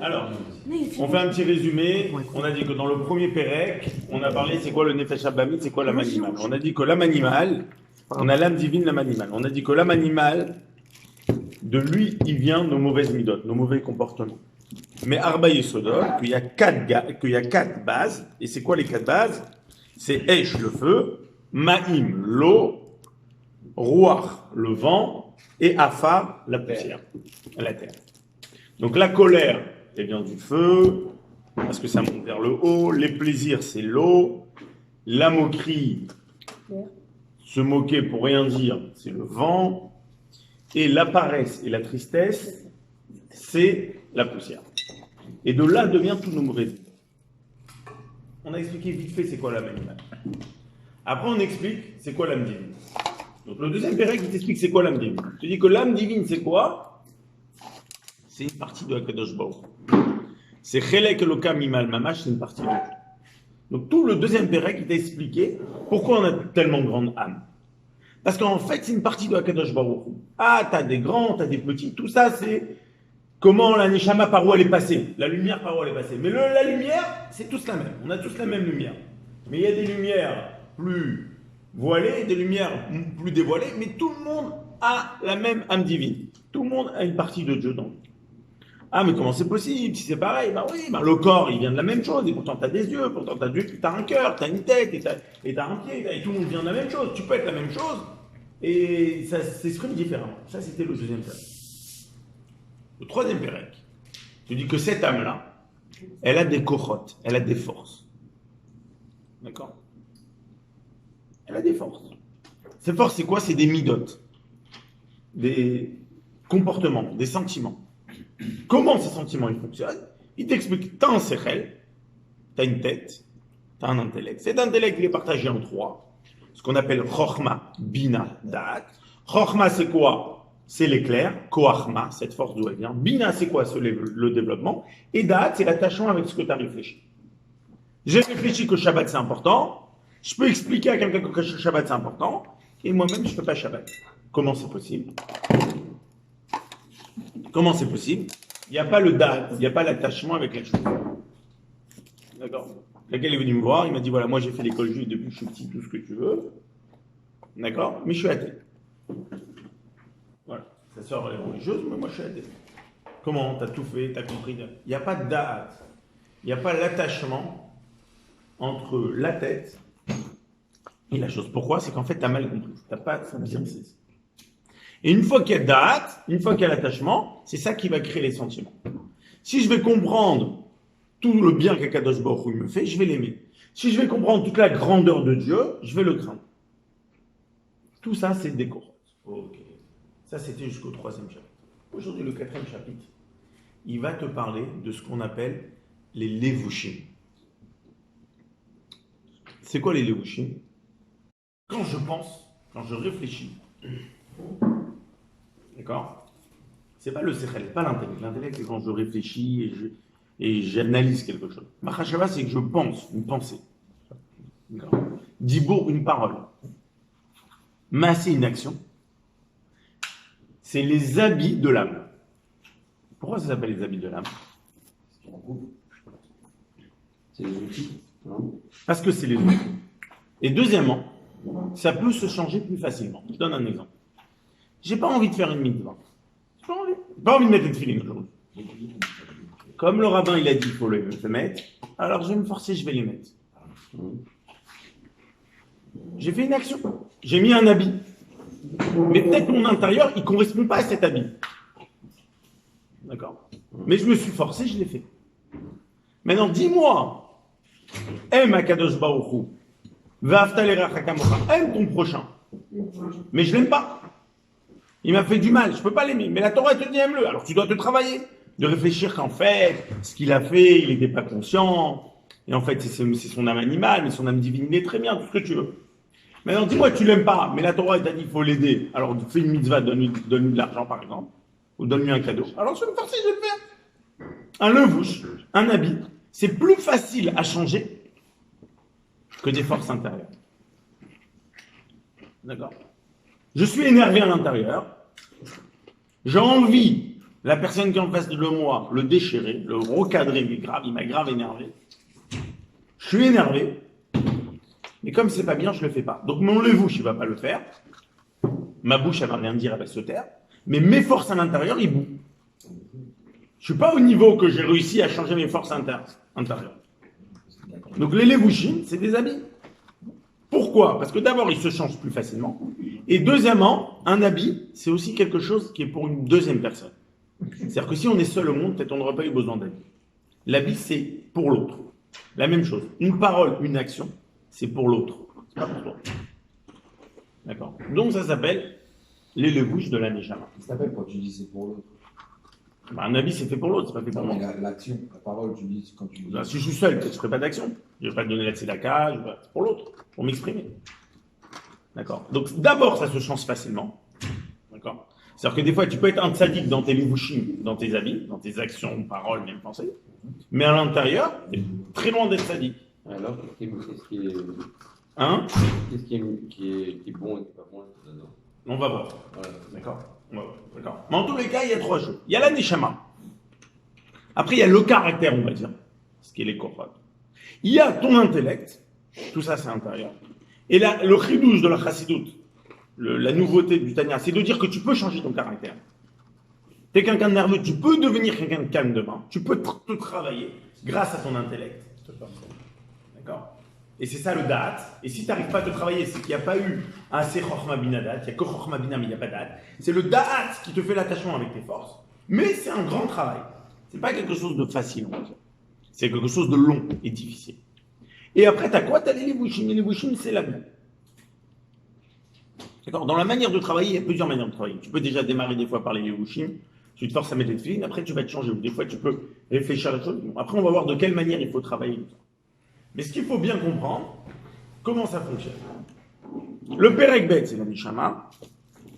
Alors, on fait un petit résumé. On a dit que dans le premier Pérec, on a parlé c'est quoi le Nefesh Abamit, c'est quoi l'âme animale. On a dit que l'âme animale, on a l'âme divine, l'âme animale. On a dit que l'âme animale, de lui, il vient nos mauvaises midotes, nos mauvais comportements. Mais Arba Yesodot, qu'il y a quatre bases. Et c'est quoi les quatre bases? C'est Esh, le feu, Ma'im, l'eau, Ruach, le vent, et Afar, la poussière, la terre. Donc la colère, elle vient du feu, parce que ça monte vers le haut. Les plaisirs, c'est l'eau. La moquerie, se moquer pour rien dire, c'est le vent. Et la paresse et la tristesse, c'est la poussière. Et de là devient tous nos mauvais. On a expliqué vite fait c'est quoi l'âme animale. Après on explique c'est quoi l'âme divine. Donc le deuxième pérec qui t'explique c'est quoi l'âme divine. Je te dis que l'âme divine c'est quoi? C'est une partie de Akadosh Baruch. C'est Chelek Elokam Mimal Mamash, c'est une partie de Dieu. Donc tout le deuxième pérec qui t'a expliqué pourquoi on a tellement grande âme. Parce qu'en fait c'est une partie de Akadosh Baruch. Ah t'as des grands, t'as des petits, tout ça c'est comment la Neshama par où elle est passée, la lumière par où elle est passée. Mais la lumière c'est tous la même, on a tous la même lumière. Mais il y a des lumières plus voilées, des lumières plus dévoilées, mais tout le monde a la même âme divine. Tout le monde a une partie de Dieu dans lui. Ah, mais comment c'est possible? Si c'est pareil, bah oui, bah le corps, il vient de la même chose, et pourtant tu as des yeux, pourtant tu as un cœur, tu as une tête, et tu as un pied, et tout le monde vient de la même chose. Tu peux être la même chose, et ça s'exprime différemment. Ça, c'était le deuxième pérec. Le troisième pérec, tu dis que cette âme-là, elle a des kochot, elle a des forces. D'accord? Elle a des forces. Ces forces, c'est quoi? C'est des midotes, des comportements, des sentiments. Comment ces sentiments ils fonctionnent? Il t'explique, t'as un sechel, t'as une tête, t'as un intellect. Cet intellect, il est partagé en trois. Ce qu'on appelle Chochma, Bina, Da'at. Chochma, c'est quoi? C'est l'éclair. Koachma, cette force d'où elle vient. Bina, c'est quoi? C'est le développement. Et Da'at, c'est l'attachement avec ce que tu as réfléchi. J'ai réfléchi que Shabbat, c'est important. Je peux expliquer à quelqu'un que Shabbat, c'est important. Et moi-même, je ne fais pas Shabbat. Comment c'est possible? Comment c'est possible? Il n'y a pas le date, il n'y a pas l'attachement avec la chose. D'accord? Quelqu'un est venu me voir, il m'a dit voilà, moi j'ai fait l'école juive depuis que je suis petit, tout ce que tu veux. D'accord? Mais je suis athée. Voilà. Sa sœur est religieuse, mais moi je suis athée. Comment? T'as tout fait, t'as compris. Il n'y a pas de date. Il n'y a pas l'attachement entre la tête et la chose. Pourquoi? C'est qu'en fait, tu as mal compris. Tu n'as pas bien saisi. Et une fois qu'il y a date, une fois qu'il y a l'attachement, c'est ça qui va créer les sentiments. Si je vais comprendre tout le bien qu'Akadosh Baruch Hu me fait, je vais l'aimer. Si je vais comprendre toute la grandeur de Dieu, je vais le craindre. Tout ça, c'est des corottes. Ok. Ça, c'était jusqu'au troisième chapitre. Aujourd'hui, le quatrième chapitre, il va te parler de ce qu'on appelle les levushim. C'est quoi les levushim? Quand je pense, quand je réfléchis, d'accord? C'est pas le sechel, pas l'intellect. L'intellect, c'est quand je réfléchis et j'analyse quelque chose. Machashava, c'est que je pense, une pensée. Dibour, une parole. Massé, une action. C'est les habits de l'âme. Pourquoi ça s'appelle les habits de l'âme? C'est les outils. Parce que c'est les outils. Et deuxièmement, ça peut se changer plus facilement. Je donne un exemple. J'ai pas envie de faire une mitzvah. J'ai pas envie de mettre une filine aujourd'hui. Comme le rabbin il a dit qu'il faut le mettre, alors je vais me forcer, je vais les mettre. J'ai fait une action. J'ai mis un habit. Mais peut-être mon intérieur, il ne correspond pas à cet habit. D'accord? Mais je me suis forcé, je l'ai fait. Maintenant, dis-moi, aime Akadosh Baruch Hu, aime ton prochain. Mais je l'aime pas. Il m'a fait du mal, je ne peux pas l'aimer. Mais la Torah te dit aime-le. Alors tu dois te travailler, de réfléchir qu'en fait, ce qu'il a fait, il n'était pas conscient. Et en fait, c'est son âme animale, mais son âme divine, il est très bien, tout ce que tu veux. Maintenant, dis-moi, tu l'aimes pas, mais la Torah t'a dit qu'il faut l'aider. Alors fais une mitzvah, donne-lui de l'argent par exemple, ou donne-lui un cadeau. Alors je vais me forcer, je vais le faire. Un levouche, un habit, c'est plus facile à changer que des forces intérieures. D'accord? Je suis énervé à l'intérieur. J'ai envie la personne qui est en face de moi, le déchirer, le recadrer, il m'a grave énervé. Je suis énervé, mais comme c'est pas bien, je le fais pas. Donc mon levouche, il va pas le faire. Ma bouche, elle va rien dire, elle va se taire. Mais mes forces à l'intérieur, ils bouent. Je suis pas au niveau que j'ai réussi à changer mes forces intérieures. Donc les levouchim, c'est des habits. Pourquoi? Parce que d'abord, ils se changent plus facilement. Et deuxièmement, un habit, c'est aussi quelque chose qui est pour une deuxième personne. C'est-à-dire que si on est seul au monde, peut-être on n'aurait pas eu besoin d'habit. L'habit, c'est pour l'autre. La même chose. Une parole, une action, c'est pour l'autre. C'est pas pour toi. D'accord? Donc ça s'appelle les levouches de la Neshama. Ça s'appelle quand tu dis c'est pour l'autre. Bah, un habit, c'est fait pour l'autre, c'est pas fait pour moi. L'action, la parole, tu dis quand tu dis. Bah, si je suis seul, peut-être que je ne ferai pas d'action. Je ne vais pas te donner la tzedaka, c'est pour l'autre, pour m'exprimer. D'accord? Donc d'abord, ça se change facilement. D'accord? C'est-à-dire que des fois, tu peux être un tzaddik dans tes levushim, dans tes habits, dans tes actions, paroles, même pensées. Mais à l'intérieur, tu es très loin d'être tzaddik. Alors, qu'est-ce qui est, Hein? qu'est-ce qui est bon et qui n'est pas bon là-dedans? On va voir. Voilà. D'accord? On va voir. D'accord? Mais en tous les cas, il y a trois choses. Il y a la neshama. Après, il y a le caractère, on va dire. Ce qui est les korot. Il y a ton intellect. Tout ça, c'est intérieur. Et là, le chidouche de la chassidoute, la nouveauté du Tanya, c'est de dire que tu peux changer ton caractère. Tu es quelqu'un de nerveux, tu peux devenir quelqu'un de calme demain. Tu peux te travailler grâce à ton intellect. D'accord? Et c'est ça le da'at. Et si tu n'arrives pas à te travailler, c'est qu'il n'y a pas eu assez chokhma binadat, il n'y a que chokhma bina, mais il n'y a pas da'at. C'est le da'at qui te fait l'attachement avec tes forces. Mais c'est un grand travail. C'est pas quelque chose de facile, on va dire. C'est quelque chose de long et difficile. Et après, tu as quoi? Tu as les levushim. Les levushim, c'est la vie. D'accord? Dans la manière de travailler, il y a plusieurs manières de travailler. Tu peux déjà démarrer des fois par les levushim. Tu te forces à mettre les tefilines, après tu vas te changer. Des fois, tu peux réfléchir à la chose. Bon, après, on va voir de quelle manière il faut travailler. Mais ce qu'il faut bien comprendre, comment ça fonctionne. Le Perek Bet, c'est la Neshama.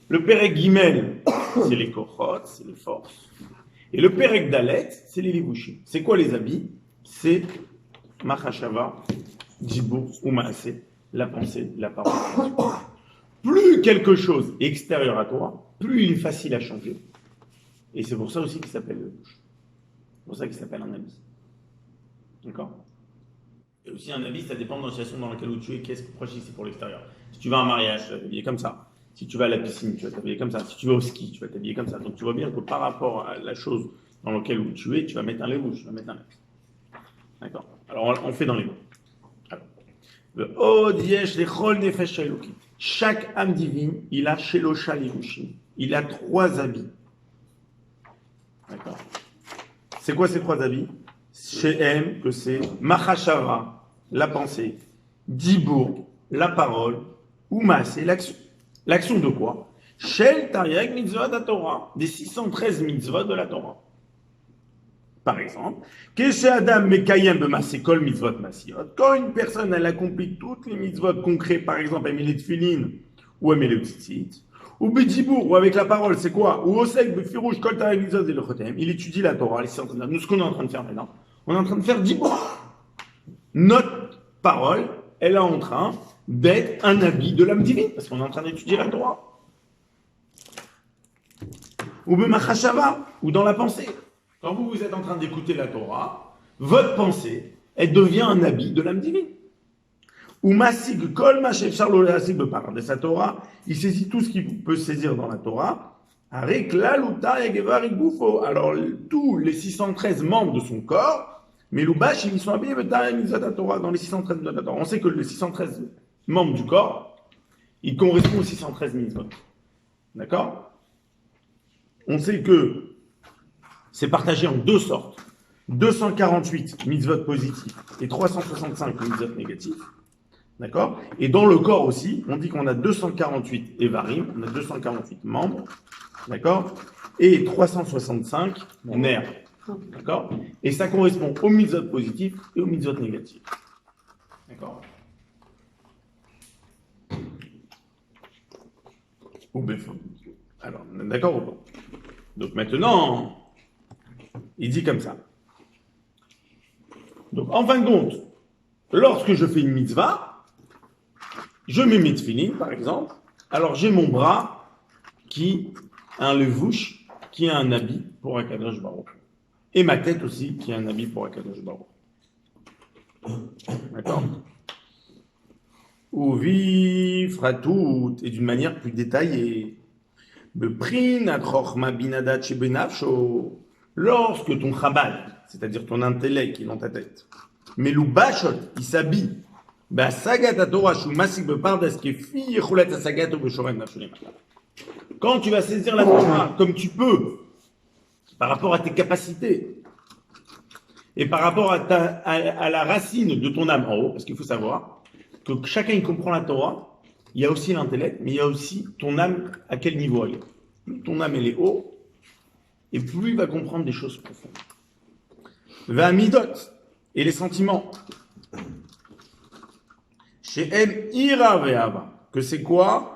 Le Perek Gimel, c'est les Kochot, c'est les forces. Et le Perek Dalet, c'est les Levushim. C'est quoi les habits? C'est Machashava, Djibou ou Maase, la pensée, la parole. Plus quelque chose est extérieur à toi, plus il est facile à changer. Et c'est pour ça aussi qu'il s'appelle le bouche. C'est pour ça qu'il s'appelle un habit. D'accord? Et aussi un habit, ça dépend de la situation dans laquelle tu es, qu'est-ce que proche c'est pour l'extérieur. Si tu vas à un mariage, tu vas t'habiller comme ça. Si tu vas à la piscine, tu vas t'habiller comme ça. Si tu vas au ski, tu vas t'habiller comme ça. Donc tu vois bien que par rapport à la chose dans laquelle tu es, tu vas mettre un levouche, tu vas mettre un habit. D'accord? Alors on fait dans les mots. Le Od Yesh Lechol Nefesh Elokit. Chaque âme divine, il a Shelosha Levushim. Il a 3 habits. D'accord? C'est quoi ces 3 habits? Chez M, que c'est Machashava, la pensée, Dibour, la parole, Uma, c'est l'action. L'action de quoi? Shel Tariag Mitzvot de la Torah, des 613 mitzvot de la Torah. Par exemple, Keshe Adam Mekayem B'Masekol Mitzvot Masiot, quand une personne elle accomplit toutes les mitzvot concrètes, par exemple, elle met les tefilin ou elle met les tzitzit, ou B'Dibour, ou avec la parole, c'est quoi? Ou Osek B'Firouj Kol Tariag Mitzvot et le Chotem, il étudie la Torah, nous ce qu'on est en train de faire maintenant. On est en train de faire Dibour. Notre parole, elle est en train d'être un habit de l'âme divine, parce qu'on est en train d'étudier la Torah. Ou B'Machashava, ou dans la pensée. Quand vous êtes en train d'écouter la Torah, votre pensée, elle devient un habit de l'âme divine. Ou Masig Kol Mashef Charlo Asig Bepar de sa Torah, il saisit tout ce qu'il peut saisir dans la Torah. Avec la Luta et alors tous les 613 membres de son corps, mais l'Ubash, ils sont habillés dans les 613 de la Torah. On sait que les 613 membres du corps, ils correspondent aux 613 mitzvot. D'accord? On sait que c'est partagé en 2 sortes. 248 mitzvot positifs et 365 mitzvot négatifs. D'accord? Et dans le corps aussi, on dit qu'on a 248 évarim, on a 248 membres. D'accord? Et 365 nerfs. D'accord? Et ça correspond aux mitzvot positifs et aux mitzvot négatifs. D'accord? Ou béfond. Alors, d'accord ou pas? Donc maintenant, il dit comme ça. Donc, en fin de compte, lorsque je fais une mitzvah, je mets mes tefilin, par exemple, alors j'ai mon bras qui a un levouche, qui a un habit pour Akadosh Baruch. Et ma tête aussi, qui est un habit pour Akadosh Baruch. D'accord? Uvi fratout, et d'une manière plus détaillée. Lorsque ton chabad, c'est-à-dire ton intellect qui est dans ta tête, mais l'oubachot, il s'habille, quand tu vas saisir la Torah comme tu peux, par rapport à tes capacités, et par rapport à la racine de ton âme en haut, parce qu'il faut savoir que chacun il comprend la Torah, il y a aussi l'intellect, mais il y a aussi ton âme, à quel niveau elle est. Plus ton âme elle est haut, et plus il va comprendre des choses profondes. Va midot, et les sentiments. Chez M, ira ve'ava. Que c'est quoi?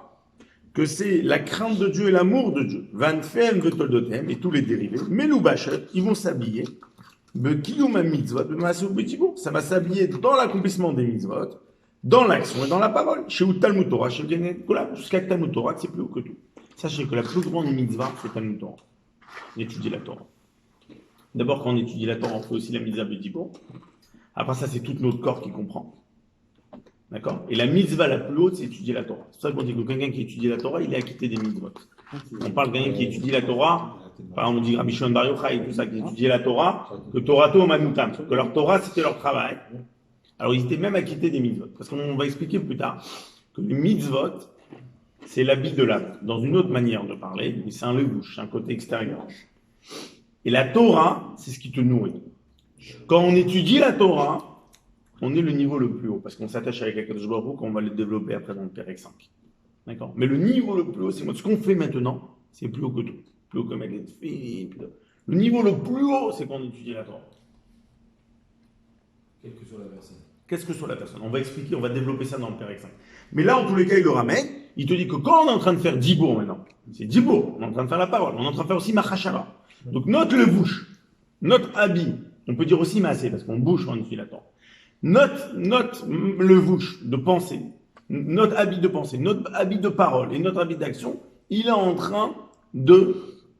Que c'est la crainte de Dieu et l'amour de Dieu. Van fem vetoldotem, et tous les dérivés. Meloubachet, ils vont s'habiller. Bekiyuma mitzvot, ça va s'habiller dans l'accomplissement des mitzvot, dans l'action et dans la parole. Chez Talmud Torah, chez Genet, jusqu'à Talmud Torah, c'est plus haut que tout. Sachez que la plus grande mitzvah, c'est Talmud Torah. D'étudier la Torah. D'abord, quand on étudie la Torah, on fait aussi la mitzvah de Dibur. Après ça, c'est tout notre corps qui comprend. D'accord? Et la mitzvah la plus haute, c'est étudier la Torah. C'est pour ça qu'on dit que quelqu'un qui étudie la Torah, il est acquitté des mitzvot. On parle de quelqu'un qui étudie la Torah, par exemple, on dit Rabbi Shimon Bar Yochai, tout ça, qui étudiait la Torah, que Torato Manutam, que leur Torah, c'était leur travail. Alors, ils étaient même acquittés des mitzvot. Parce qu'on va expliquer plus tard que les mitzvot, c'est l'habit de l'âme, dans une autre manière de parler, mais c'est un levouche, c'est un côté extérieur. Et la Torah, c'est ce qui te nourrit. Quand on étudie la Torah, on est le niveau le plus haut, parce qu'on s'attache avec Akadosh Baruch Hu, qu'on va le développer après dans le Pérec 5. D'accord? Mais le niveau le plus haut, c'est ce qu'on fait maintenant, c'est plus haut que tout. Plus haut que mettre les filles. Le niveau le plus haut, c'est quand on étudie la Torah. Quelle que soit la personne. Qu'est-ce que soit la personne? On va expliquer, on va développer ça dans le Pérec 5. Mais là, en tous les cas, il le ramène. Il te dit que quand on est en train de faire Dibour maintenant, c'est Dibour, on est en train de faire la parole, on est en train de faire aussi Machashara. Donc notre levouche, notre habit, on peut dire aussi Maasé, parce qu'on bouge quand on étudie la Torah. Notre levouche de pensée, notre habit de pensée, notre habit de parole et notre habit d'action, il est en train de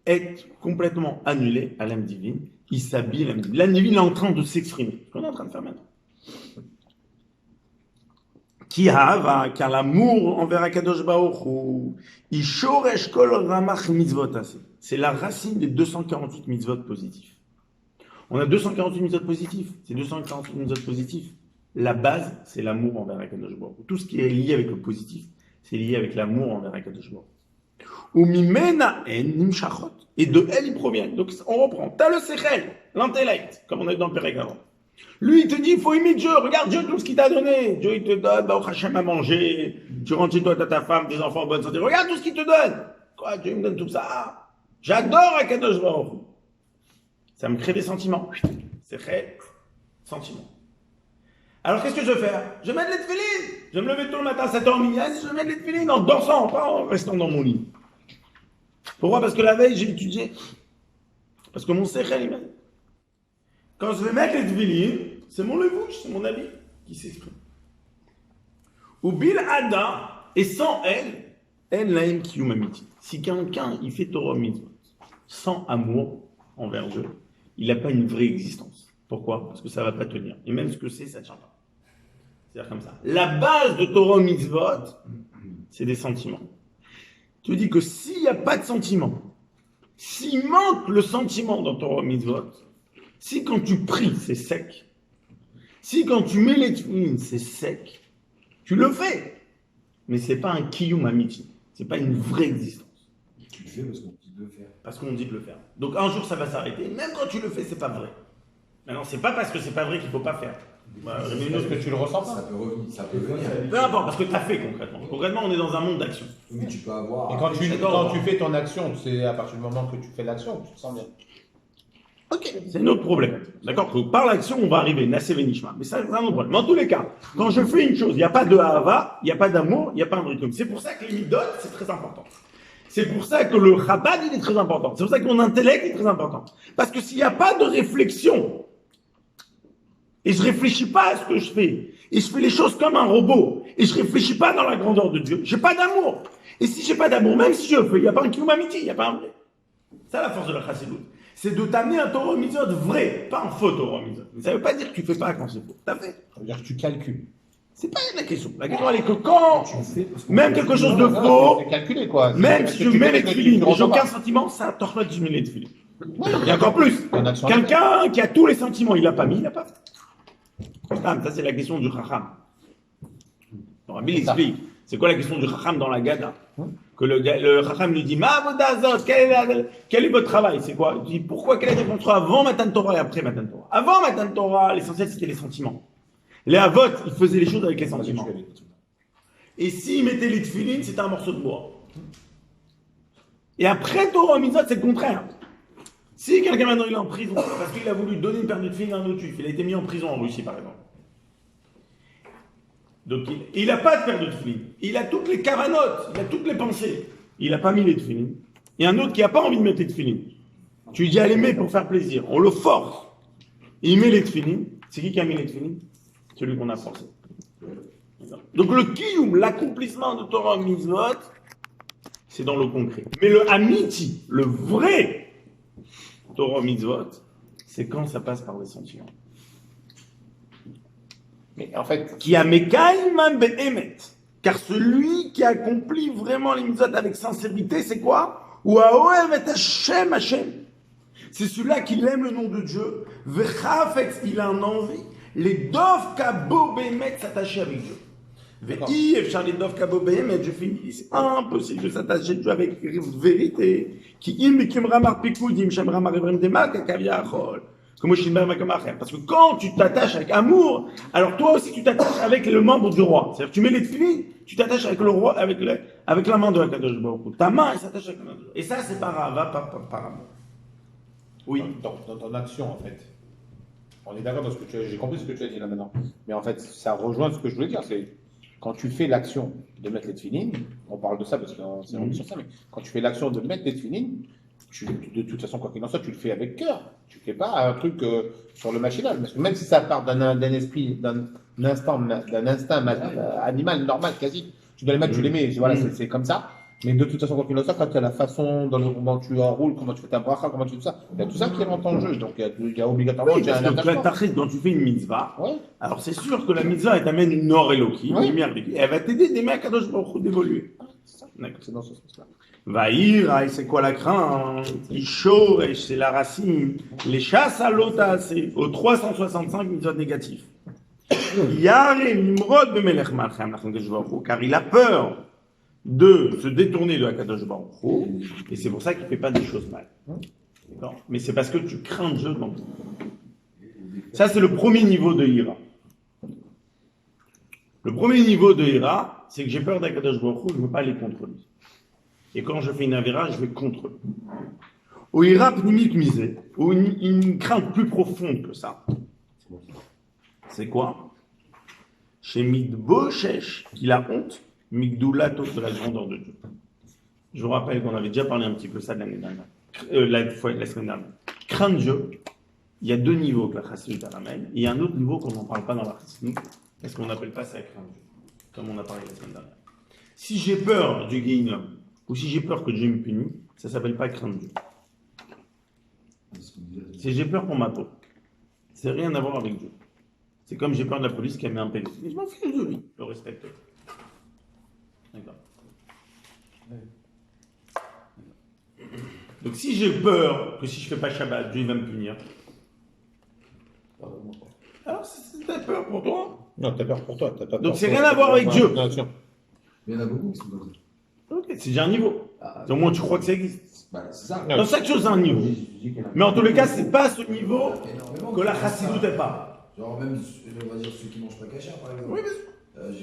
être complètement annulé à l'âme divine. Il s'habille l'âme divine. L'âme divine est en train de s'exprimer. Ce qu'on est en train de faire maintenant. Car l'amour envers Akadosh Baruch Hu, Ishoresh kol ramach mitzvot aseh. C'est la racine des 248 mitzvot positifs. On a 248 mitzvot positifs. Ces 248 mitzvot positifs, la base, c'est l'amour envers Akadosh Baruch Hu. Tout ce qui est lié avec le positif, c'est lié avec l'amour envers Akadosh Baruch Hu. Umimena en nimshachot. Et de elle, il provient. Donc on reprend. T'as le sechel, l'intellect, comme on a dit dans le Pérec avant. Lui, il te dit, il faut aimer Dieu. Regarde Dieu, tout ce qu'il t'a donné. Dieu, il te donne, Baruch Hashem à manger. Tu rentres chez toi, t'as ta femme, tes enfants en bonne santé. Regarde tout ce qu'il te donne. Quoi, Dieu me donne tout ça. J'adore Akadosh Baruch Hu. Ça me crée des sentiments. C'est très sentiments. Alors, qu'est-ce que je vais faire? Je vais mettre les tefilines. Je vais me lever tôt le matin à 7h midi. Je vais mettre les tefilines en dansant, pas en restant dans mon lit. Pourquoi? Parce que la veille, j'ai étudié. Parce que mon sechel, il m'a dit. Quand je vais mettre les tefilines, c'est mon levouche, c'est mon habit qui s'exprime. Ou bil ada, et sans elle, elle laim kiyum amiti. Si quelqu'un, il fait Torah mitzvot, sans amour envers Dieu, il n'a pas une vraie existence. Pourquoi? Parce que ça ne va pas tenir. Et même ce que c'est, ça ne tient pas. C'est-à-dire comme ça. La base de Torah mitzvot, c'est des sentiments. Tu dis que s'il n'y a pas de sentiment, s'il manque le sentiment dans Torah mitzvot, si quand tu pries, c'est sec, si quand tu mets les tefilines, c'est sec, tu le fais. Mais ce n'est pas un kiyum amiti. Ce n'est pas une vraie existence. Tu le fais parce qu'on dit de le faire. Parce qu'on dit de le faire. Donc un jour, ça va s'arrêter. Même quand tu le fais, ce n'est pas vrai. Maintenant, ce n'est pas parce que ce n'est pas vrai qu'il ne faut pas faire. Parce que tu le ressens pas. Ça peut revenir, ça peut venir. Peu importe, parce que tu as fait concrètement. Concrètement, on est dans un monde d'action. Mais tu peux avoir. Et quand j'adore. tu fais ton action, c'est à partir du moment que tu fais l'action que tu te sens bien. Ok, c'est notre problème. D'accord? Donc, par l'action, on va arriver, Nassé Venishma. Mais ça, c'est un autre problème. Mais en tous les cas, quand je fais une chose, il n'y a pas de Ahava, il n'y a pas d'amour, il n'y a pas un truc. C'est pour ça que les midot, c'est très important. C'est pour ça que le Chabad, il est très important. C'est pour ça que mon intellect est très important. Parce que s'il n'y a pas de réflexion, et je réfléchis pas à ce que je fais, et je fais les choses comme un robot, et je réfléchis pas dans la grandeur de Dieu, j'ai pas d'amour. Et si j'ai pas d'amour, même si je fais, il n'y a pas un kiyum amiti, il n'y a pas un vrai. C'est ça la force de la chassidut. c'est de t'amener un Torah Mitzvot vrai, pas un faux Torah Mitzvot. Mais ça veut pas dire que tu fais pas quand c'est faux. T'as fait. Ça veut dire que tu calcules. C'est pas la question. La question, elle est que quand, Tu fais parce qu'on même peut- quelque chose de Non, faux, c'est calculé quoi. même C'est- si parce tu que mets les fais tefilines, tu j'ai aucun ressens sentiment, ça t'empêche pas de mets les tefilines. Et encore plus, pas. En action. quelqu'un qui a tous les sentiments, il l'a pas mis, il l'a pas fait. Ça, c'est la question du Chacham. Le Rabbi explique. C'est quoi la question du Chacham dans la Gada? Que le Chacham lui dit, Ma Avodazot, quel est votre travail? C'est quoi? Il dit, pourquoi, quelle est la différence entre avant Matan Torah et après Matan Torah? Avant Matan Torah, l'essentiel c'était les sentiments. Les Avot, ils faisaient les choses avec les sentiments. Et s'ils mettaient les tefilines, c'était un morceau de bois. Et après Torah Mitzvot, c'est le contraire. Si quelqu'un maintenant il est en prison parce qu'il a voulu donner une paire de tefilines à un autre juif, il a été mis en prison en Russie par exemple. Donc il n'a pas de paire de tefilines. Il a toutes les cavanotes, il a toutes les pensées. Il n'a pas mis les tefilines. Il y a un autre qui n'a pas envie de mettre les tefilines. Tu lui dis allez mets pour faire plaisir. On le force. Il met les tefilines. C'est qui a mis les tefilines? Celui qu'on a forcé. Donc le kiyum, l'accomplissement de Torah Mitzvot, c'est dans le concret. Mais le amiti, le vrai Torah Mitzvot, c'est quand ça passe par les sentiments. Mais en fait, Qui a mekaïman be'emet. Car celui qui accomplit vraiment les mitzvot avec sincérité, c'est quoi? Ou aoev et Hashem Hashem. C'est celui-là qui aime le nom de Dieu. Vechafex, il a un envie. Les dov kabo be'emet s'attacher avec Dieu. Ve'i efchar les dov kabo be'emet, je finis. C'est impossible de s'attacher à Dieu avec vérité. Qui im bikim ramar pikudim, shem ramar evrem demak, akavia achol. Parce que quand tu t'attaches avec amour, alors toi aussi tu t'attaches avec le membre du roi. C'est-à-dire que tu mets les tefilines, tu t'attaches avec le roi, avec la main de Akadosh Baruch Hu. Ta main, elle s'attache avec la main de Dieu. Et ça, c'est par Ahava, par amour. Oui. dans ton action, en fait. On est d'accord dans ce que tu as, j'ai compris ce que tu as dit là maintenant. Mais en fait, ça rejoint ce que je voulais dire, c'est quand tu fais l'action de mettre les tefilines, on parle de ça parce que c'est revenu sur ça, mais quand tu fais l'action de mettre les tefilines, de toute façon, quoi qu'il en soit, tu le fais avec cœur. Tu ne fais pas un truc sur le machinal. Parce que même si ça part d'un esprit, d'un instinct animal normal, quasi, tu dois les mettre, tu les mets. Voilà, c'est comme ça. Mais de toute façon, quoi qu'il en soit, quand tu as la façon comment tu enroules, comment tu fais ta bracha, comment tu fais tout ça, il y a tout ça qui rentre en jeu. Donc il y a obligatoirement Oui, parce que quand tu fais une mitzvah, Ouais. alors c'est sûr que la mitzvah, elle t'amène une or Eloki, une lumière Eloki. Elle va t'aider d'aimer Akadosh Baruch Hu d'évoluer. D'accord. C'est dans ce sens-là. Vaïra, c'est quoi la crainte? Ishor, c'est la racine. Les chasses à l'ota, c'est aux 365 mitzvot négatifs. Yare Nimrod Bemelech Malchem, car il a peur de se détourner de Akadosh Baruch Hu, et c'est pour ça qu'il ne fait pas des choses mal. D'accord? Mais c'est parce que tu crains Dieu dans tout. Ça, c'est le premier niveau de Ira. Le premier niveau de Ira, c'est que j'ai peur d'Akadosh Baruch Hu, je ne veux pas aller contre lui. Et quand je fais une avéra, je vais contre lui. Ou Ira pnimit misé, ou une crainte plus profonde que ça. C'est quoi? Chez Midboshesh, qu'il a honte, Migdoulato de la grandeur de Dieu. Je vous rappelle qu'on avait déjà parlé un petit peu ça de l'année dernière. La semaine dernière. Craindre Dieu, il y a deux niveaux que la chassidut ramène. Il y a un autre niveau qu'on n'en parle pas dans la chassidut, parce qu'on n'appelle pas ça craindre Dieu, comme on a parlé la semaine dernière. Si j'ai peur du guéhinom, ou si j'ai peur que Dieu me punisse, ça ne s'appelle pas craindre Dieu. Si j'ai peur pour ma peau, c'est rien à voir avec Dieu. C'est comme j'ai peur de la police qui a mis un pédé. Mais je m'en fiche de lui, je le respecte. D'accord. Donc si j'ai peur que si je ne fais pas Shabbat, Dieu va me punir, alors t'as peur pour toi. Non, t'as peur pour toi. Donc c'est rien à voir avec Dieu. Mais il y en a beaucoup qui sont comme ça. Ok, c'est déjà un niveau. Au moins tu crois que ça existe. Bah, c'est ça. Dans chaque chose, c'est un niveau. Mais en tous les cas, c'est pas ce niveau Énormément. que la chassidut n'est pas. Genre même, on va dire ceux qui mangent pas cachère par exemple. Oui, bien sûr.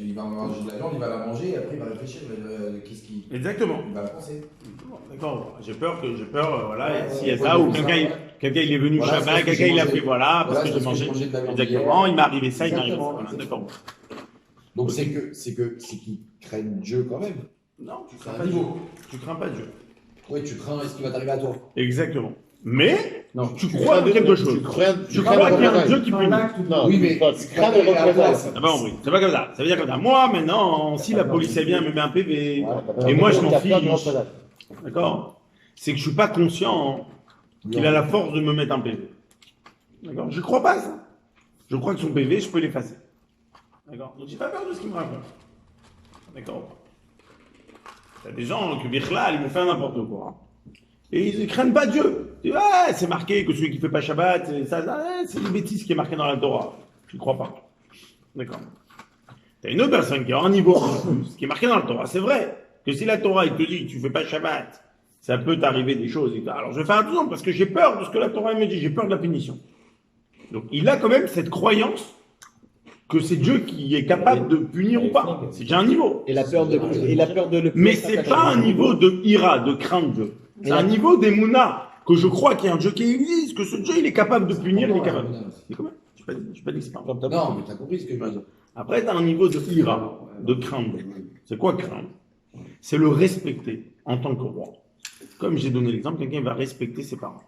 Il va manger de la viande, il va la manger, et après il va réfléchir, il va dire qu'est-ce qu'il... Exactement. Il va la penser. D'accord, j'ai peur, voilà, s'il y a ça, ou quelqu'un il est venu Voilà, Shabbat, c'est ce que quelqu'un j'ai il a mangé. fait, voilà, parce Voilà, que j'ai c'est parce que mangé. j'ai mangé de la viande Exactement, hier. il m'est arrivé ça, il m'est arrivé ça. Exactement. Voilà, d'accord. Donc c'est qu'ils craignent Dieu quand même. Non, tu C'est crains un pas Dieu. niveau. Tu crains pas Dieu. Oui, tu crains ce qui va t'arriver à toi. Exactement. Mais, Non, tu crois en quelque chose. Tu crois qu'il y a un Dieu qui punit. Non, Oui, mais tu crains les représailles. Ah ben oui, c'est pas comme ça. Ça veut dire comme ça. Moi, maintenant, si la police vient me met un PV, et moi je m'en fiche, d'accord? C'est que je suis pas conscient qu'il a la force de me mettre un PV. D'accord? Je ne crois pas à ça. Je crois que son PV, je peux l'effacer. D'accord? Donc j'ai pas peur de ce qu'il me raconte. D'accord? Il y a des gens qui, Bichlal, ils vont faire n'importe quoi. Et ils ne craignent pas Dieu. Ils disent, ah, c'est marqué que celui qui ne fait pas Shabbat, c'est une bêtise qui est marquée dans la Torah. Je ne crois pas. D'accord? Tu as une autre personne qui a un niveau en plus, ce qui est marqué dans la Torah. C'est vrai que si la Torah, il te dit que tu ne fais pas Shabbat, ça peut t'arriver des choses. Alors je vais faire attention parce que j'ai peur de ce que la Torah me dit, j'ai peur de la punition. Donc il a quand même cette croyance que c'est Dieu qui est capable de punir ou pas. C'est déjà un niveau. Et la peur de le Mais c'est pas un niveau de ira, de crainte de Dieu. C'est un niveau d'Emouna, que je crois qu'il y a un Dieu qui existe, que ce Dieu il est capable de punir, il est capable. Mais comment? Je n'ai pas dit que c'est pas un peu. Non, mais t'as compris ce que je veux dire. Après, tu as un niveau de ira, de crainte. C'est quoi crainte? C'est le respecter en tant que roi. Comme j'ai donné l'exemple, quelqu'un va respecter ses parents.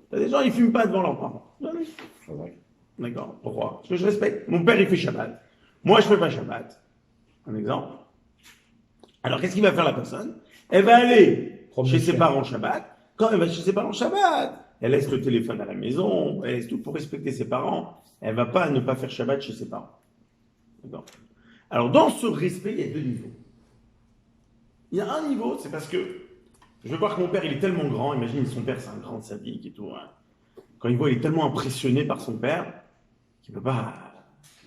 T'as des gens, ils fument pas devant leurs parents. D'accord. Pourquoi? Parce que je respecte. Mon père, il fait Shabbat. Moi, je fais pas Shabbat. Un exemple. Alors, qu'est-ce qu'il va faire la personne? Elle va aller chez ses parents Shabbat. Quand elle va chez ses parents Shabbat, elle laisse le téléphone à la maison, elle laisse tout pour respecter ses parents. Elle va pas ne pas faire Shabbat chez ses parents. D'accord. Alors, dans ce respect, il y a deux niveaux. Il y a un niveau, c'est parce que je veux voir que mon père, il est tellement grand. Imagine, son père, c'est un grand sadique et tout. Hein. Quand il voit, il est tellement impressionné par son père qu'il ne peut pas.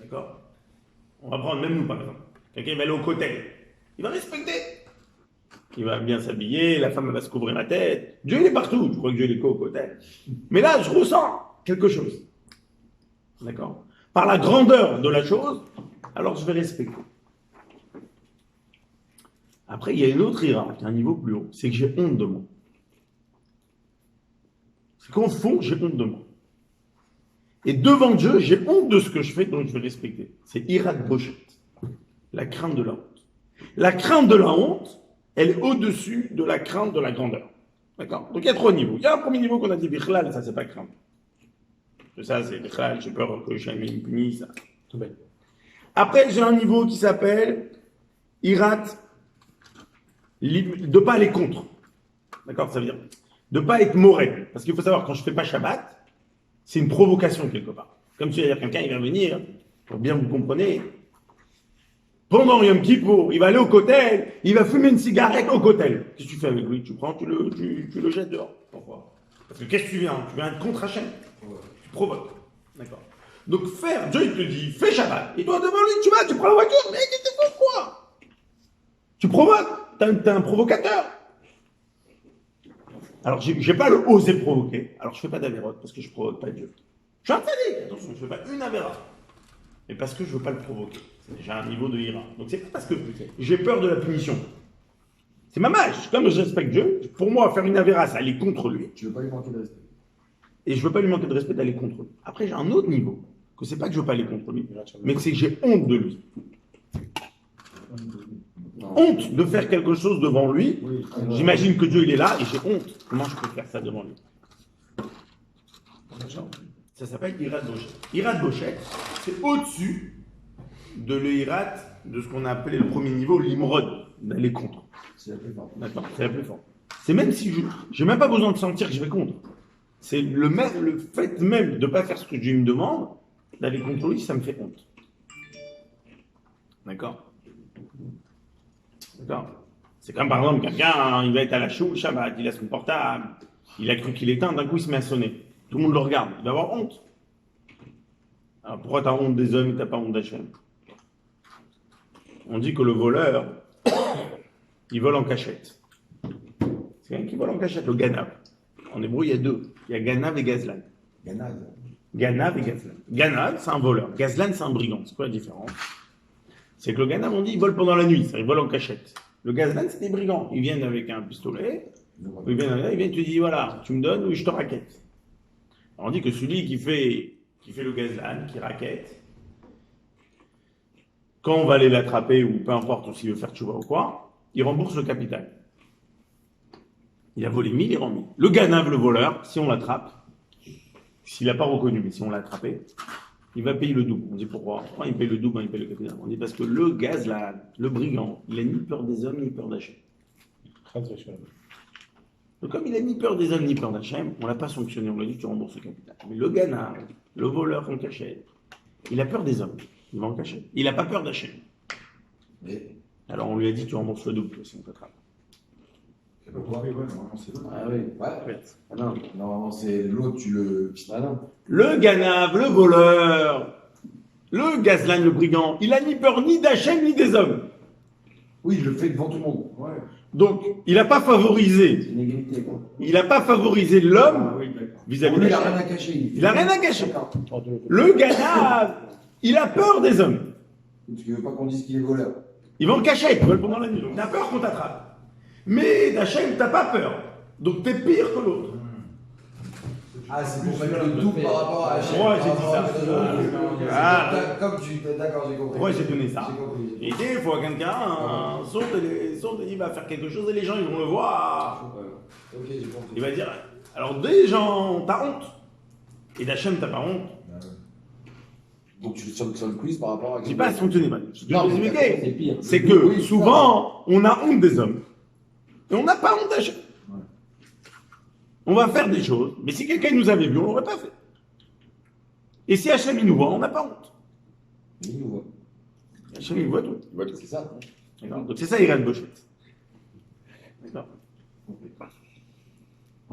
D'accord? On va prendre, même nous par exemple. Quelqu'un va aller au cotel. Il va respecter. Il va bien s'habiller, la femme elle va se couvrir la tête. Dieu il est partout. Je crois que Dieu il est qu'au cotel. Mais là, je ressens quelque chose. D'accord? Par la grandeur de la chose, alors je vais respecter. Après, il y a une autre ira, qui est un niveau plus haut. C'est que j'ai honte de moi. C'est qu'au fond, j'ai honte de moi. Et devant Dieu, j'ai honte de ce que je fais, donc je vais respecter. C'est ira de bochette. La crainte de la honte. La crainte de la honte, elle est au-dessus de la crainte de la grandeur. D'accord? Donc il y a trois niveaux. Il y a un premier niveau qu'on a dit Bichlal, ça c'est pas crainte. Ça c'est Bichlal, j'ai peur que jamais me punisse, ça. Tout bête. Après, j'ai un niveau qui s'appelle Irat, de pas aller contre. D'accord? Ça veut dire de pas être mauvais. Parce qu'il faut savoir, quand je fais pas Shabbat, c'est une provocation quelque part. Comme tu vas dire, quelqu'un, il va venir, pour bien vous comprenez, pendant Yom Kippour, il va aller au cotel, il va fumer une cigarette au cotel. Qu'est-ce que tu fais avec lui? Tu prends, tu le jettes dehors. Pourquoi? Parce que qu'est-ce que tu viens? Tu viens être contre Hachem. Tu provoques. D'accord. Donc faire, Dieu il te dit, fais Shabbat. Et toi devant lui, tu vas, tu prends la voiture, mais qu'est-ce que tu fais quoi? Tu provoques. T'es un provocateur. Alors, j'ai pas le oser provoquer. Alors, je fais pas d'avérote parce que je provoque pas Dieu. Je suis un tzaddik. Attention, je fais pas une avéra. Mais parce que je veux pas le provoquer. C'est déjà un niveau de ira. Donc, c'est pas parce que j'ai peur de la punition. C'est ma mâche. Comme je respecte Dieu, pour moi, faire une avéra, c'est aller contre lui. Tu veux pas lui manquer de respect. Et je veux pas lui manquer de respect d'aller contre lui. Après, j'ai un autre niveau. Que c'est pas que je veux pas aller contre lui, mais que c'est que j'ai honte de lui. Honte de faire quelque chose devant lui. Oui. J'imagine que Dieu il est là et j'ai honte. Comment je peux faire ça devant lui? Ça s'appelle Hirat Bochet. Hirat Bochet, c'est au-dessus de l'Hirat, de ce qu'on a appelé le premier niveau, l'Imrod, d'aller contre. C'est la plus forte. D'accord, c'est la plus forte. C'est même si je n'ai même pas besoin de sentir que je vais contre. C'est le fait même de ne pas faire ce que Dieu me demande, d'aller contre lui, ça me fait honte. D'accord? D'accord. C'est comme par exemple quelqu'un, hein, il va être à la choule, Shabbat, il a son portable, il a cru qu'il éteint, d'un coup il se met à sonner. Tout le monde le regarde, il va avoir honte. Alors pourquoi tu as honte des hommes et tu n'as pas honte d'Hachem? On dit que le voleur, il vole en cachette. C'est quelqu'un qui vole en cachette, le ganav. En hébreu, il y a deux. Il y a ganav et gazlan. Ganav. Ganav et gazlan. Ganav, c'est un voleur. Gazlan, c'est un brigand. C'est quoi la différence? C'est que le ganav, on dit, il vole pendant la nuit, il vole en cachette. Le gazlan, c'est des brigands. Ils viennent avec un pistolet, ils viennent, tu dis, voilà, tu me donnes ou je te raquette. Alors on dit que celui qui fait le gazlan, qui raquette, quand on va aller l'attraper, ou peu importe s'il veut faire tchouva ou quoi, il rembourse le capital. Il a volé 1000, il rend 1000. Le ganav, le voleur, si on l'attrape, s'il n'a pas reconnu, mais si on l'a attrapé, il va payer le double. On dit pourquoi? Pourquoi il paye le double quand il paye le capital? On dit parce que le gazlan, le brigand, il n'a ni peur des hommes, ni peur d'Hachem. Donc, comme il a ni peur des hommes ni peur d'Hachem, on l'a pas sanctionné, on lui a dit tu rembourses le capital. Mais le gana, le voleur qu'on cachait, il a peur des hommes, il va en cacher. Il n'a pas peur d'Hachem. Mais, Alors on lui a dit tu rembourses le double, sinon tu attrapes. ouais, normalement, c'est l'autre. Ah oui. Ouais. Ah non. Normalement, c'est l'autre, tu le. Ah non. Le ganav, le voleur, le gazlan, le brigand, il a ni peur ni d'Hachem ni des hommes. Oui, je le fais devant tout le monde. Ouais. Donc il n'a pas favorisé. C'est une égalité, quoi. Il n'a pas favorisé l'homme vis-à-vis Lui, il a rien d'Hachem. à cacher. Il n'a rien à cacher. D'accord. Le ganav, il a peur des hommes. Parce qu'il veut pas qu'on dise qu'il est voleur. Il va en cacher, il vole pendant la nuit. Donc t'as peur qu'on t'attrape. Mais d'Hachem, t'as pas peur. Donc t'es pire que l'autre. Ah, c'est pour mettre le double par rapport à Hachem. Moi, j'ai dit ça. Ah. Comme tu. D'accord, j'ai compris. Pourquoi j'ai donné ça? J'ai compris. Et des fois, quelqu'un saute, il va faire quelque chose et les gens ils vont le voir. Ok, j'ai compris. Il va dire alors des gens, t'as honte. Et d'Hachem, t'as pas honte. Donc tu sanctionnes le quiz par rapport à. Je dis pas sanctionner, mal. Ce que je Non, vous mais expliquais, C'est pire. c'est que Oui, souvent, on a honte des hommes. Et on n'a pas honte d'Hachem. Ouais. On va faire des choses, mais si quelqu'un nous avait vu, on l'aurait pas fait. Et si Hachem il nous voit, on n'a pas honte. Il nous voit. Hachem il voit tout. C'est ça. D'accord. Donc c'est ça, Irène Bochet. D'accord.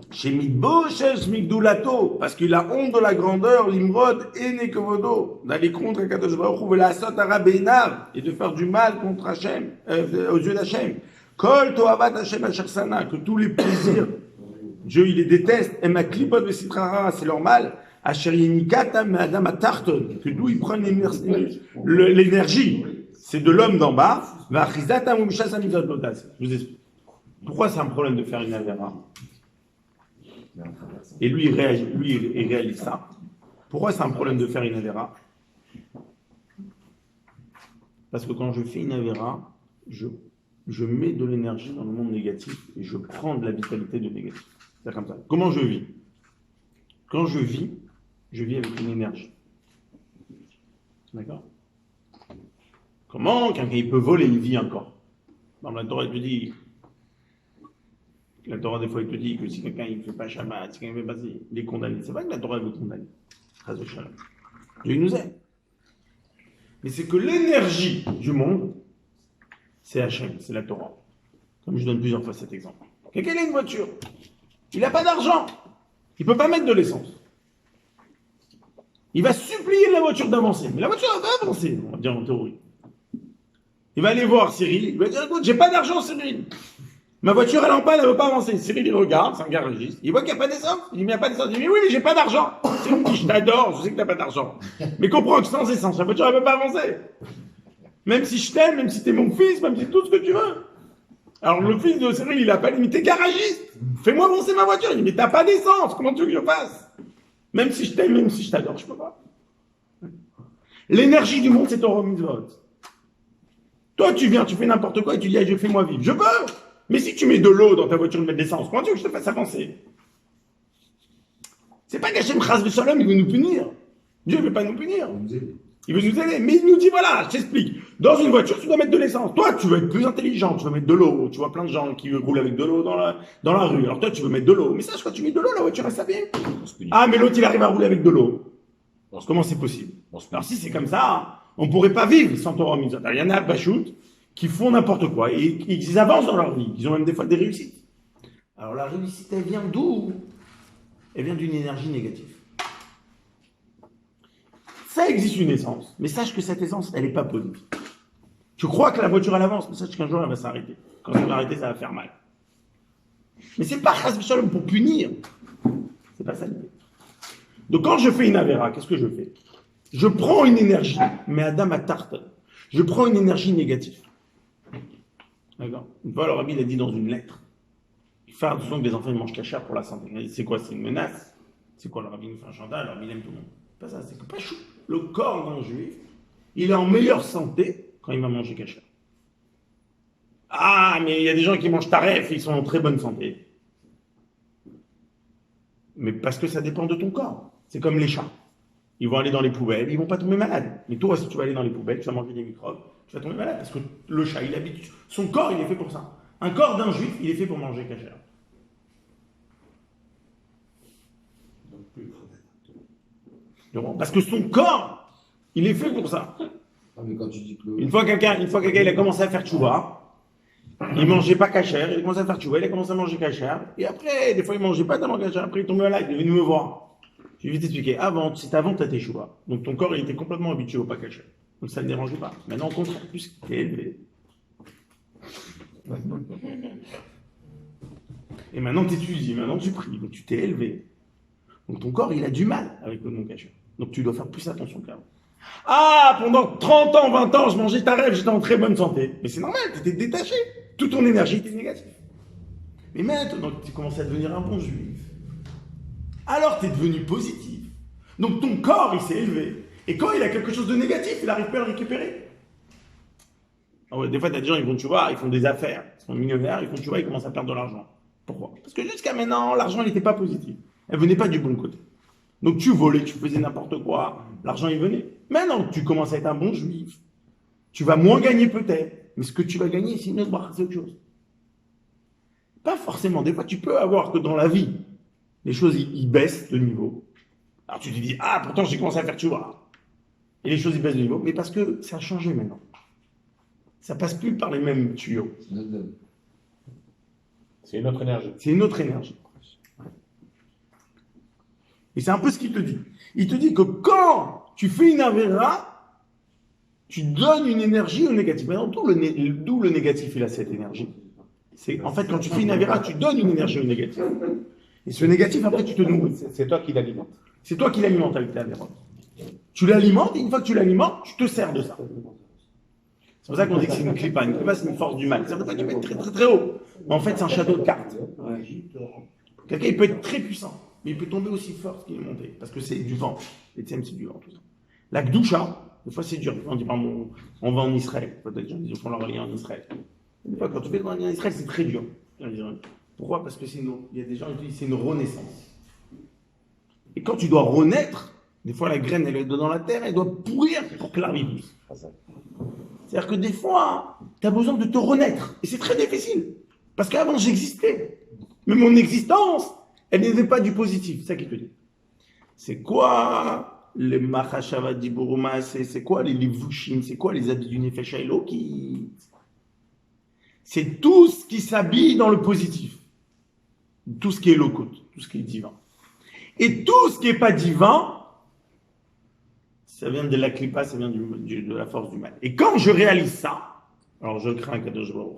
Chez Midboshesh Migdulato, parce qu'il a honte de la grandeur, l'imrod et Nekovodo, d'aller contre Kadosh Baruch Hu, la sot arabeinav, et de faire du mal contre Hachem, aux yeux d'Hachem. Kol toavat Hachem asher sana, que tous les plaisirs, Dieu il les déteste, et ma klipot vesitrara, c'est leur mal, asher yenikata me adam atarton, que d'où ils prennent l'énergie, c'est de l'homme d'en bas, va chizata mumshas amizot lodas. Je vous explique. Pourquoi c'est un problème de faire une avera? Et lui, il réalise ça. Pourquoi c'est un problème de faire une avéra? Parce que quand je fais une avéra, je mets de l'énergie dans le monde négatif et je prends de la vitalité de négatif. C'est comme ça. Comment je vis? Quand je vis avec une énergie. D'accord? Comment quelqu'un il peut voler, il vit encore? Dans la Torah, il te dit. La Torah, des fois, il te dit que si quelqu'un ne fait pas Shabbat, si quelqu'un ne fait pas ça, il est condamné. C'est vrai que la Torah veut condamner. Dieu nous aime. Mais c'est que l'énergie du monde, c'est Hachem, c'est la Torah. Comme je donne plusieurs fois cet exemple. Quelqu'un a une voiture, il n'a pas d'argent, il ne peut pas mettre de l'essence. Il va supplier la voiture d'avancer. Mais la voiture va pas avancer, on va dire en théorie. Il va aller voir Cyril, il va dire écoute, j'ai pas d'argent, Cyril. Ma voiture, elle est en panne, elle ne veut pas avancer. Cyril, il regarde, c'est un garagiste. Il voit qu'il n'y a pas d'essence. Il dit, mais il n'y a pas d'essence. Il dit, mais oui, mais j'ai pas d'argent. Cyril dit, je t'adore, je sais que tu n'as pas d'argent. Mais comprends que sans essence, la voiture, elle ne peut pas avancer. Même si je t'aime, même si tu es mon fils, même si tout ce que tu veux. Alors, le fils de Cyril, il n'a pas limité garagiste. Fais-moi avancer ma voiture. Il dit, mais t'as pas d'essence. Comment tu veux que je fasse? Même si je t'aime, même si je t'adore, je peux pas. L'énergie du monde, c'est ton mitzvot. Toi, tu viens, tu fais n'importe quoi et tu dis, allez, fais-moi vivre. Je peux. Mais si tu mets de l'eau dans ta voiture, de mettre de l'essence, comment tu veux que je te fasse avancer? C'est pas qu'Hachem Chas V'Shalom, il veut nous punir. Dieu ne veut pas nous punir. Il veut nous aider. Mais il nous dit, voilà, je t'explique. Dans une voiture, tu dois mettre de l'essence. Toi, tu veux être plus intelligent, tu veux mettre de l'eau. Tu vois plein de gens qui roulent avec de l'eau dans la rue. Alors toi, tu veux mettre de l'eau. Mais sache, quand tu mets de l'eau, la voiture, elle s'abîme. Ah, mais l'autre, il arrive à rouler avec de l'eau. Comment c'est possible? Alors si c'est comme ça, on ne pourrait pas vivre sans Torah Mitzvot. Il y en a à Bachout qui font n'importe quoi et ils avancent dans leur vie. Ils ont même des fois des réussites. Alors la réussite, elle vient d'où? Elle vient d'une énergie négative. Ça existe une essence, mais sache que cette essence, elle n'est pas positive. Tu crois que la voiture elle avance, mais sache qu'un jour elle va s'arrêter. Quand elle va arrêter, ça va faire mal. Mais c'est pas Chas V'Shalom pour punir. C'est pas ça l'idée. Donc quand je fais une avéra, qu'est-ce que je fais? Je prends une énergie, mais Adam a tarte. Je prends une énergie négative. D'accord. Une fois, le rabbi a dit dans une lettre, faire attention que les enfants ils mangent cachère pour la santé. C'est quoi? C'est une menace. C'est quoi? Le rabbi nous fait un chantage, le rabbi il aime tout le monde. Pas ça, c'est que pas chou. Le corps d'un juif, il est en meilleure santé quand il va manger cachère. Ah, mais il y a des gens qui mangent taref, ils sont en très bonne santé. Mais parce que ça dépend de ton corps. C'est comme les chats. Ils vont aller dans les poubelles, ils vont pas tomber malades. Mais toi, si tu vas aller dans les poubelles, tu vas manger des microbes, tu vas tomber malade. Parce que le chat, il habite. Son corps, il est fait pour ça. Un corps d'un juif, il est fait pour manger cachère. Parce que son corps, il est fait pour ça. Ah, mais quand tu dis que Une fois quelqu'un il a commencé à faire tchouva, il mangeait pas cachère, il a commencé à faire tchouva, il a commencé à manger cachère, et après, des fois il mangeait pas tellement cachère, après il tombait malade, il est venu me voir. Je vais t'expliquer, c'était avant ta tchouva. Donc ton corps il était complètement habitué au pas cachère. Donc ça ne le dérangeait pas. Maintenant au contraire, plus qu'il est élevé. Et maintenant tu étudies, maintenant tu pries, donc tu t'es élevé. Donc ton corps il a du mal avec le non cachère. Donc tu dois faire plus attention qu'avant. Ah, pendant 30 ans, 20 ans, je mangeais ta rêve, j'étais en très bonne santé. Mais c'est normal, tu étais détaché. Toute ton énergie était négative. Mais maintenant que tu commences à devenir un bon juif, alors tu es devenu positif. Donc ton corps, il s'est élevé. Et quand il a quelque chose de négatif, il n'arrive pas à le récupérer. Ah ouais, des fois, tu as des gens, ils vont tu vois, ils font des affaires, ils sont millionnaires, ils font tu vois, ils commencent à perdre de l'argent. Pourquoi? Parce que jusqu'à maintenant, l'argent n'était pas positif. Elle venait pas du bon côté. Donc tu volais, tu faisais n'importe quoi, l'argent il venait. Maintenant que tu commences à être un bon juif, tu vas moins gagner peut-être, mais ce que tu vas gagner, c'est une autre barre, c'est autre chose. Pas forcément, des fois tu peux avoir que dans la vie, les choses ils baissent de niveau. Alors tu te dis, ah pourtant j'ai commencé à faire tu vois. Et les choses ils baissent de niveau, mais parce que ça a changé maintenant. Ça passe plus par les mêmes tuyaux. C'est une autre énergie. C'est une autre énergie. Et c'est un peu ce qu'il te dit. Il te dit que quand tu fais une avéra, tu donnes une énergie au négatif. Maintenant, d'où le négatif, il a cette énergie. C'est, en fait, quand tu fais une avéra, tu donnes une énergie au négatif. Et ce négatif, après, tu te nourris. C'est toi qui l'alimente. C'est toi qui l'alimente avec ta avéra. Tu l'alimentes, et une fois que tu l'alimentes, tu te sers de ça. C'est pour ça qu'on dit que c'est une clipa. Une clipa, c'est une force du mal. Ça veut pas dire qu'il peut être très très très haut. Mais en fait, c'est un château de cartes. Quelqu'un, il peut être très puissant. Mais il peut tomber aussi fort qu'il est monté, parce que c'est du vent. Les thèmes, c'est du vent, tout ça. La Gdoucha, des fois c'est dur. On dit, pardon, on va en Israël. Peut-être ils font leur lien en Israël. Des fois, quand tu fais le lien en Israël, c'est très dur. Pourquoi? Parce que il y a des gens qui disent c'est une renaissance. Et quand tu dois renaître, des fois la graine, elle est dans la terre, elle doit pourrir pour que l'arbre pousse. C'est-à-dire que des fois, tu as besoin de te renaître. Et c'est très difficile. Parce qu'avant, j'existais. Mais mon existence, elle n'était pas du positif, c'est ça qu'il te dit. C'est quoi les Machashava Diburuma, c'est quoi les Levushim, c'est quoi les habits du Nefesh Haelokit? C'est tout ce qui s'habille dans le positif. Tout ce qui est lokot, tout ce qui est divin. Et tout ce qui n'est pas divin, ça vient de la klipa, ça vient de la force du mal. Et quand je réalise ça, alors je crains Kadosh Baruch.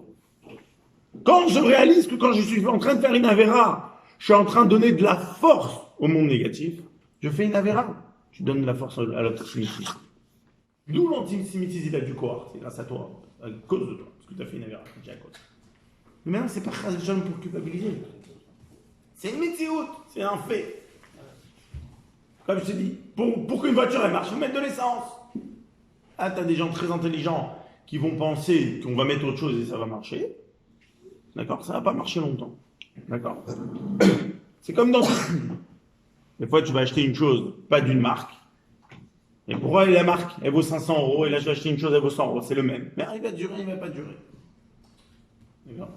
Quand je réalise que quand je suis en train de faire une avéra, je suis en train de donner de la force au monde négatif, je fais une avéra, je donne de la force à l'antisémitisme. D'où l'antisémitisme, il a du corps, c'est grâce à toi, à cause de toi, parce que tu as fait une avéra, c'est à cause. Mais maintenant, c'est pas grâce aux gens pour culpabiliser. C'est une météo, c'est un fait. Comme je te dis, pour qu'une voiture elle marche, il faut mettre de l'essence. Ah, tu as des gens très intelligents qui vont penser qu'on va mettre autre chose et ça va marcher. D'accord? Ça va pas marcher longtemps. D'accord? C'est comme dans tout. Des fois, tu vas acheter une chose, pas d'une marque. Et pourquoi la marque, elle vaut 500 euros, et là, je vais acheter une chose, elle vaut 100 euros. C'est le même. Mais il va durer, il ne va pas durer. D'accord?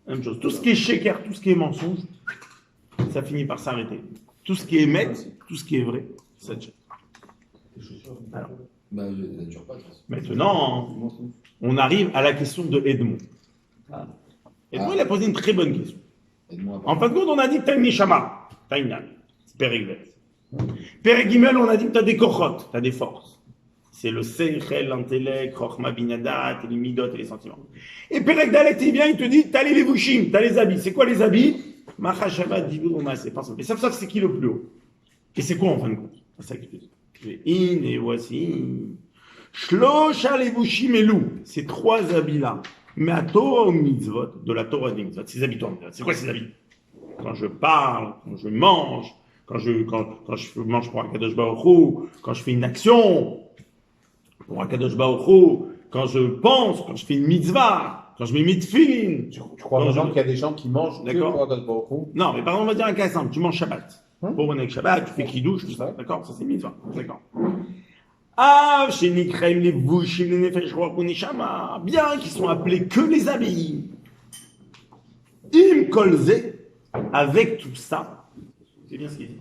Même chose. Tout ce qui est shaker, tout ce qui est mensonge, ça finit par s'arrêter. Tout ce qui est met, tout ce qui est vrai, ça tient. Alors, maintenant, on arrive à la question de Edmond. Edmond, il a posé une très bonne question. En fin de compte, on a dit que tu as une neshama, tu as une âme. C'est Périgvel. Périgimel, on a dit que tu as des kochot, tu as des forces. C'est le seichel, l'intellect, chochma binadat, les midot et les sentiments. Et Périgdalet, il vient, il te dit, tu as les levushim, tu as les habits. C'est quoi les habits? Machashava diburuma, c'est pas ça. Mais ça, c'est qui le plus haut? Et c'est quoi en fin de compte? C'est ça que je te dis. In et voici. Shlosha levushim elou. Ces trois habits-là. Mais à Torah au mitzvot, de la Torah des mitzvot, ces habits, c'est quoi ces habits? Quand je parle, quand je mange, quand je mange pour Akadosh Baruch Hu, quand je fais une action pour Akadosh Baruch Hu, quand je pense, quand je fais une mitzvah, quand je mets mitfilin. Tu crois vraiment qu'il y a des gens qui mangent que pour Akadosh Baruch Hu? Non, mais par exemple, on va dire un cas simple, tu manges Shabbat. Pour avec Shabbat, tu fais kidouche, tout ça, d'accord? Ça c'est mitzvah, d'accord? Ah, chez Nikrem, les bouches, les nefesh, neshama, bien qu'ils sont appelés que les habits. Im kolze, avec tout ça, c'est bien ce qu'il dit.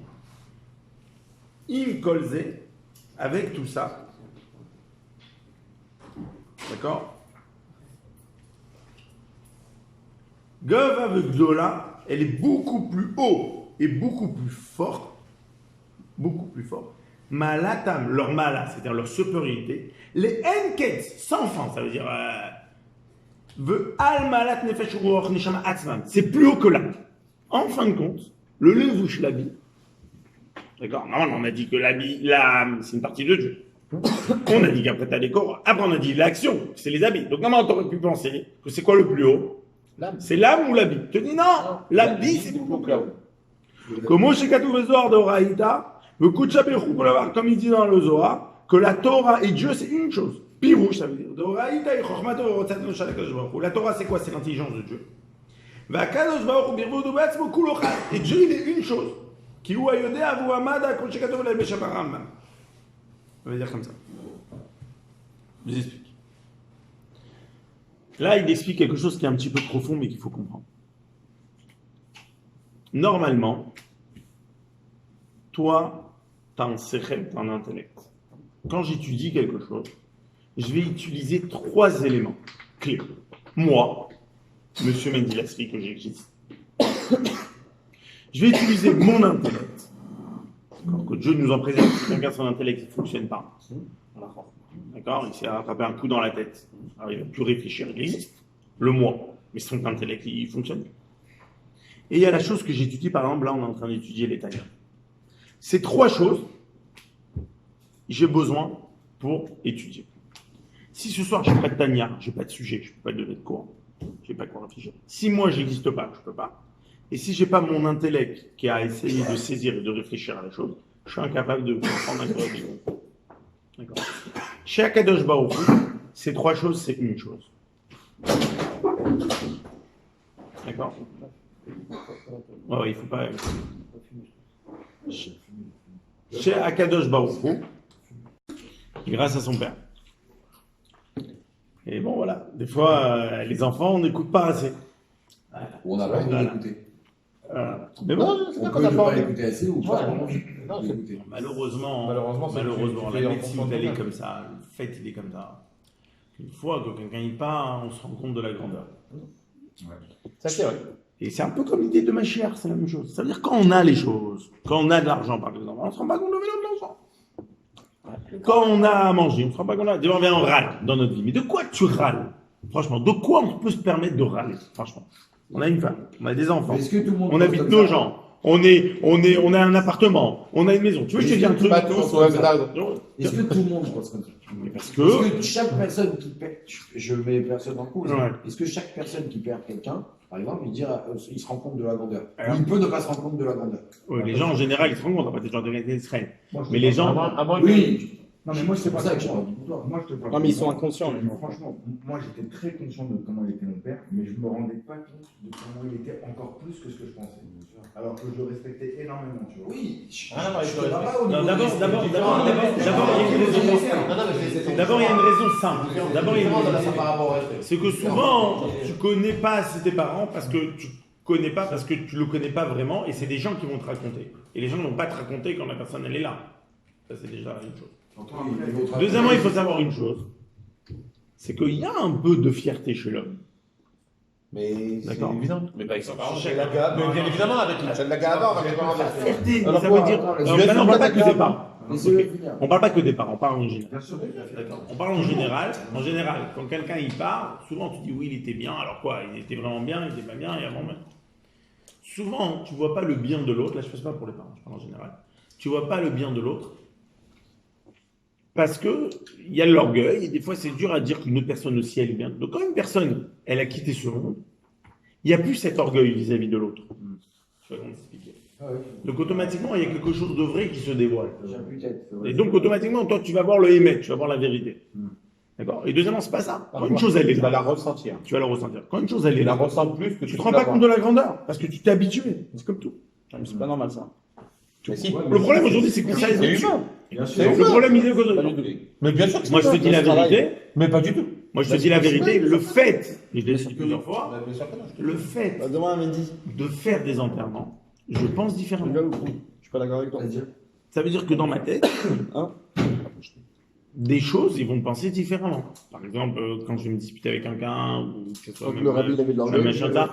im kolze, avec tout ça. D'accord? Gov avec Gdola, elle est beaucoup plus haut et beaucoup plus forte. Beaucoup plus forte. Malatam, leur mala, c'est-à-dire leur supériorité. Les enquêtes sans fin, ça veut dire. Al malat nefesh ruach neshama atzman. C'est plus haut que l'âme. En fin de compte, le levouche, l'habit. D'accord? Normalement, on a dit que l'âme, c'est une partie de Dieu. On a dit qu'après, t'as les corps. Après, on a dit l'action, c'est les habits. Donc, normalement, t'aurais pu penser que c'est quoi le plus haut? L'âme. C'est l'âme ou l'habit? Tu te dis non, l'habit, c'est beaucoup plus haut. Comme Shekatou Zohar de Horaïta, le Kuchaberu, comme il dit dans le Zohar, que la Torah et Dieu, c'est une chose. Pirouche, ça veut dire. De Horaïta et Chochmato et Rotzatno Shalakadosh Baruch Hu. La Torah, c'est quoi? C'est l'intelligence de Dieu. Vakadosh Baruch Hu birvo dobatzmo kulochal. Et Dieu, il est une chose. Qui ou ayode avu amada kol shekatou v'lay b'shamar Rambam. Ça veut dire comme ça. Je vous explique. Là, il explique quelque chose qui est un petit peu profond, mais qu'il faut comprendre. Normalement, toi, tu as un sechel, tu as un intellect. Quand j'étudie quelque chose, je vais utiliser 3 éléments clés. Moi, Monsieur Mendilasri, que j'existe, je vais utiliser mon intellect. Que Dieu nous en préserve, si quelqu'un son intellect ne fonctionne pas. D'accord? Il s'est attrapé un coup dans la tête. Alors, il ne va plus réfléchir, il existe. Le moi. Mais son intellect, il fonctionne. Et il y a la chose que j'étudie, par exemple, là, on est en train d'étudier les Tanya. Ces 3 choses, j'ai besoin pour étudier. Si ce soir, je n'ai pas de Tanya, je n'ai pas de sujet, je ne peux pas donner de cours, je n'ai pas quoi réfléchir. Si moi, je n'existe pas, je ne peux pas. Et si je n'ai pas mon intellect qui a essayé de saisir et de réfléchir à la chose, je suis incapable de comprendre un correction. D'accord. Chez Akadosh Baruch Hu, ces 3 choses, c'est une chose. D'accord? Oh, il ne faut pas. Chez Akadosh Baruch Hu, grâce à son père. Et bon, voilà. Des fois, les enfants, on n'écoute pas assez. Ou on n'a pas envie d'écouter. Mais bon, On peut ne pas écouter assez ou pas. Non, Écouter. malheureusement, c'est la tu médecine, elle est comme comme ça. Le fait, il est comme ça. Une fois que quelqu'un y part, on se rend compte de la grandeur. ça c'est vrai. Et c'est un peu comme l'idée de ma chère, c'est la même chose. Ça veut dire quand on a les choses, quand on a de l'argent par exemple, on ne se rend pas compte de l'argent. Quand on a à manger, on ne se rend pas compte de l'argent. On râle dans notre vie. Mais de quoi tu râles? Franchement, de quoi on peut se permettre de râler? Franchement, on a une femme, on a des enfants, Est-ce que tout le monde on habite nos gens, on a un appartement, on a une maison. Tu veux que je te dise un truc? Pas tous, ouais, mais t'as raison. Est-ce que tout le monde pense comme ça? Mais parce Est-ce que que chaque personne qui perd, je mets personne en cause, Ouais. est-ce que chaque personne qui perd quelqu'un, par exemple, il se rend compte de la grandeur? Alors- Il peut ne pas se rendre compte de la grandeur. les gens en général, ils se rendent compte, pas des gens d'Israël. Mais les gens, À moins Oui, Non, mais moi, c'est c'est pour pas ça que je ça. parle pour toi. Moi, je te parle. Non, mais ils sont inconscients. Franchement, moi, j'étais très conscient de comment il était mon père, mais je me rendais pas compte de comment il était encore plus que ce que je pensais. Alors que je le respectais énormément, tu vois. Oui, Ah, non, mais je te pas respecte. au niveau d'abord, des- d'abord, des- d'abord, des- d'abord, des- d'abord, il y a une raison. D'abord, il y a une raison simple. D'abord, il y a une raison simple. C'est que souvent, tu connais pas assez tes parents parce que tu connais pas, parce que tu le connais pas vraiment, et c'est des gens qui vont te raconter. Et les gens ne vont pas te raconter quand la personne elle est là. Ça, c'est déjà une chose. Deuxièmement, il faut savoir une chose, c'est qu'il y a un peu de fierté chez l'homme. Mais c'est D'accord. évident. Mais pas avec ses parents. Chez- Mais bien évidemment, avec une chaîne de la Gada, avec les parents. Fierté, mais Alors ça quoi, veut dire. attends, Alors, laisse-le maintenant, on parle pas pas que des parents. Laissez-le Ok. finir. On parle pas que des parents, on parle en général. Bien sûr. D'accord. On parle en général. En général, quand quelqu'un y part, souvent tu dis oui, il était bien. Alors quoi? Il était vraiment bien, il était pas bien, et avant même. Souvent, tu vois pas le bien de l'autre. Là, je ne fais pas pour les parents, je parle en général. Tu vois pas le bien de l'autre parce que il y a l'orgueil et des fois c'est dur à dire qu'une autre personne aussi elle est bien. Donc quand une personne elle a quitté ce monde, il n'y a plus cet orgueil vis-à-vis de l'autre. Je vais t'expliquer. Ah ouais. Donc automatiquement il y a quelque chose de vrai qui se dévoile. J'ai un peut-être, c'est vrai. Et donc automatiquement toi tu vas voir le émet, tu vas voir la vérité. D'accord. Et deuxièmement c'est pas ça. Quand une chose elle est Tu vas la là, ressentir. tu vas la ressentir. Quand une chose elle est Tu la là, ressens plus que tu te rends pas compte de la grandeur parce que tu t'es habitué. C'est comme tout. C'est pas normal ça. Mais si. Le problème aujourd'hui c'est qu'on C'est s'est humain. Bien C'est sûr. Le problème il est Pas que du tout. Mais bien sûr que c'est moi je te humain. dis la vérité. Mais pas du tout. Moi je te dis la vérité. Le fait, et je l'ai dit plusieurs fois, Bien sûr que non, je te dis. le fait Demain, Mendy. de faire des enterrements, je pense différemment. Je suis pas d'accord avec toi. C'est-à-dire Ça veut dire que dans ma tête, Hein des choses, ils vont penser différemment. Par exemple, quand je vais me disputer avec quelqu'un, ou que ce soit Donc même, le rabbi, il avait de l'argent. machin, ça,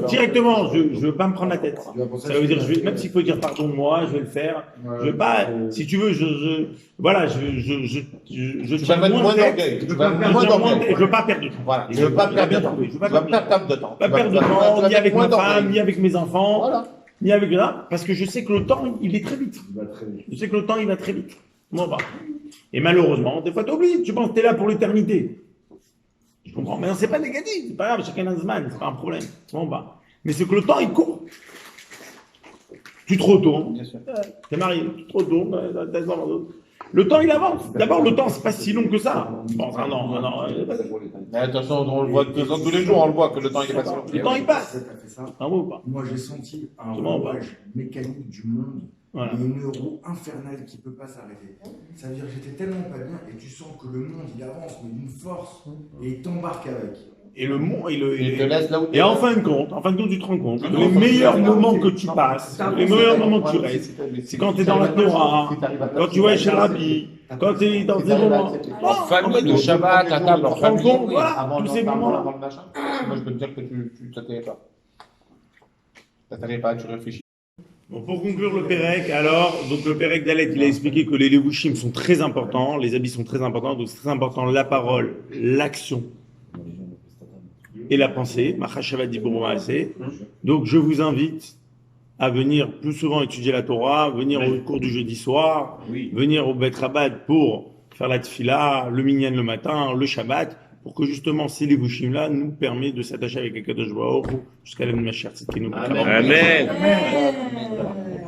directement, je ne veux pas me prendre la tête. Ça veut dire, même s'il faut dire pardon-moi, je vais le faire. Je vais pas, si tu veux, voilà, je Tu vas mettre moins d'orgueil. Tu vas mettre moins d'orgueil. je veux pas perdre de temps. Voilà. Je veux pas perdre de temps. Je veux Tu pas vas perdre pas perdre de temps. pas perdre de Tu vas temps, ni mettre avec moins ma femme, d'orgueil. ni avec mes enfants, Voilà. ni avec là, parce que je sais que le temps, il est très vite. Il va très vite. Je sais que le temps, il va très vite. Bon, bah. Et malheureusement, des fois, t'oublies. Tu penses que t'es là pour l'éternité. Je comprends. Mais non, c'est pas négatif. C'est pas grave. Chacun a man. C'est pas un problème. Bon, bah. Mais c'est que le temps, il court. Tu te retournes. Bien sûr. T'es marié. Tu te retournes. T'as des enfants. Le temps, il avance. D'abord, le temps, c'est pas si long que ça. Bon, un an. Mais attention, on le voit tous les jours, on le voit que le temps il est passé. Le temps, il passe. T'as fait ça. Un mot ou pas? Moi, j'ai senti un Comment on va rouage mécanique du monde. Voilà. Et une roue infernale qui ne peut pas s'arrêter. Ça veut dire que j'étais tellement pas bien et tu sens que le monde il avance mais d'une force et il t'embarque avec. Et le monde, Il te laisse là où tu et en fin de compte, tu te rends compte que les meilleurs moments que tu passes, les meilleurs moments que tu restes, c'est quand tu es dans la Torah, quand tu vas chez le rabbi, quand tu es dans des moments. En famille, le Shabbat, la table, en famille, compte, voilà, avant tous ces moments-là. avant le machin. Moi, je peux te dire que tu t'attendais pas. Tu t'attendais pas, tu réfléchis. Bon, pour conclure le Pérec, alors, donc le Pérec d'Alet, il a expliqué que les Levushim sont très importants, les habits sont très importants, donc c'est très important la parole, l'action et la pensée. Machashava Dibour Maaseh. Donc je vous invite à venir plus souvent étudier la Torah, venir au cours du jeudi soir, venir au Bet Rabbad pour faire la tfila, le minyan le matin, le Shabbat, pour que justement ces Levushim-là nous permettent de s'attacher avec Akadosh Baruch Hu jusqu'à la Mashiach Tzidkenu. Amen. Amen.